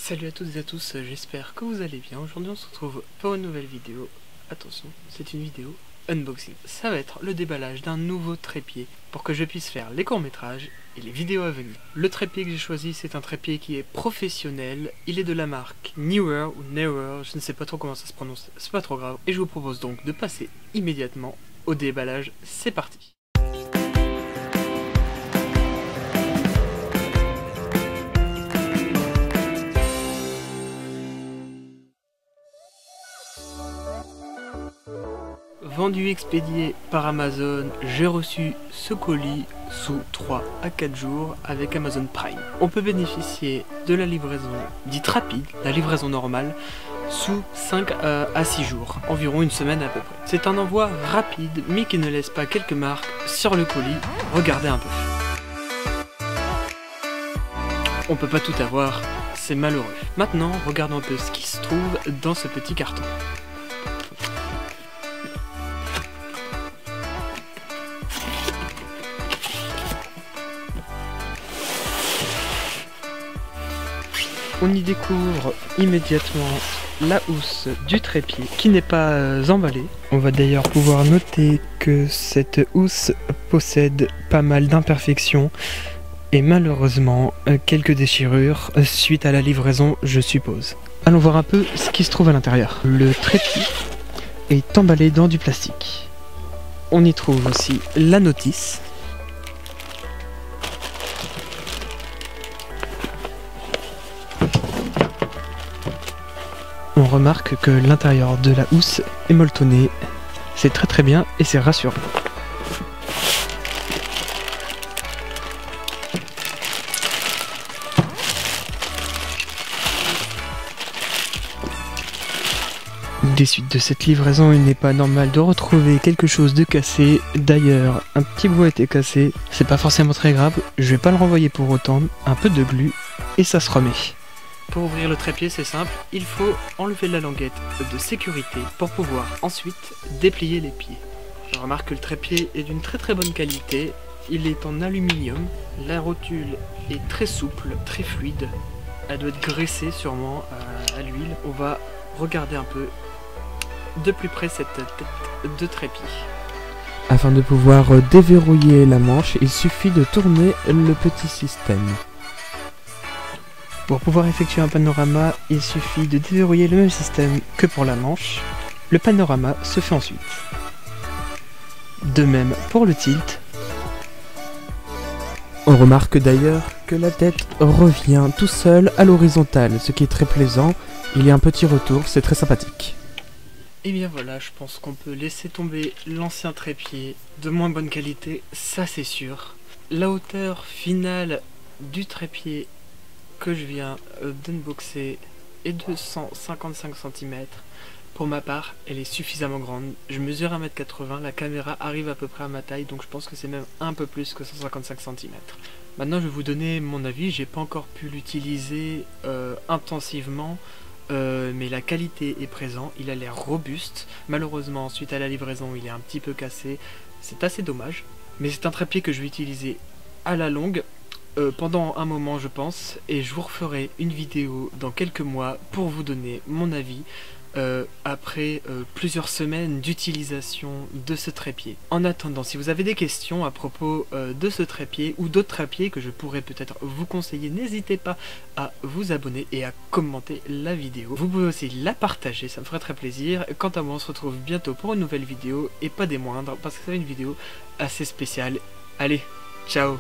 Salut à toutes et à tous, j'espère que vous allez bien. Aujourd'hui on se retrouve pour une nouvelle vidéo. Attention, c'est une vidéo unboxing. Ça va être le déballage d'un nouveau trépied pour que je puisse faire les courts-métrages et les vidéos à venir. Le trépied que j'ai choisi, c'est un trépied qui est professionnel. Il est de la marque Newer ou Newer, je ne sais pas trop comment ça se prononce, c'est pas trop grave. Et je vous propose donc de passer immédiatement au déballage. C'est parti. Vendu expédié par Amazon, j'ai reçu ce colis sous 3 à 4 jours avec Amazon Prime. On peut bénéficier de la livraison dite rapide, la livraison normale, sous 5 à 6 jours, environ une semaine à peu près. C'est un envoi rapide mais qui ne laisse pas quelques marques sur le colis. Regardez un peu. On peut pas tout avoir, c'est malheureux. Maintenant, regardons un peu ce qui se trouve dans ce petit carton. On y découvre immédiatement la housse du trépied qui n'est pas emballée. On va d'ailleurs pouvoir noter que cette housse possède pas mal d'imperfections et malheureusement quelques déchirures suite à la livraison, je suppose. Allons voir un peu ce qui se trouve à l'intérieur. Le trépied est emballé dans du plastique. On y trouve aussi la notice. On remarque que l'intérieur de la housse est molletonné. C'est très bien et c'est rassurant. Des suites de cette livraison, il n'est pas normal de retrouver quelque chose de cassé. D'ailleurs, un petit bout a été cassé. C'est pas forcément très grave. Je vais pas le renvoyer pour autant. Un peu de glu et ça se remet. Pour ouvrir le trépied, c'est simple, il faut enlever la languette de sécurité pour pouvoir ensuite déplier les pieds. Je remarque que le trépied est d'une très bonne qualité, il est en aluminium, la rotule est très souple, très fluide, elle doit être graissée sûrement à l'huile. On va regarder un peu de plus près cette tête de trépied. Afin de pouvoir déverrouiller la manche, il suffit de tourner le petit système. Pour pouvoir effectuer un panorama, il suffit de déverrouiller le même système que pour la manche. Le panorama se fait ensuite. De même pour le tilt. On remarque d'ailleurs que la tête revient tout seul à l'horizontale, ce qui est très plaisant. Il y a un petit retour, c'est très sympathique. Et bien voilà, je pense qu'on peut laisser tomber l'ancien trépied de moins bonne qualité, ça c'est sûr. La hauteur finale du trépied que je viens d'unboxer est de 155 cm. Pour ma part, elle est suffisamment grande. Je mesure 1m80, la caméra arrive à peu près à ma taille, donc je pense que c'est même un peu plus que 155 cm. Maintenant, je vais vous donner mon avis. J'ai pas encore pu l'utiliser intensivement, mais la qualité est présente. Il a l'air robuste. Malheureusement, suite à la livraison, il est un petit peu cassé. C'est assez dommage. Mais c'est un trépied que je vais utiliser à la longue. Pendant un moment je pense, et je vous referai une vidéo dans quelques mois pour vous donner mon avis après plusieurs semaines d'utilisation de ce trépied. En attendant, si vous avez des questions à propos de ce trépied ou d'autres trépieds que je pourrais peut-être vous conseiller, n'hésitez pas à vous abonner et à commenter la vidéo. Vous pouvez aussi la partager, ça me ferait très plaisir. Quant à moi, on se retrouve bientôt pour une nouvelle vidéo, et pas des moindres, parce que c'est une vidéo assez spéciale. Allez, ciao!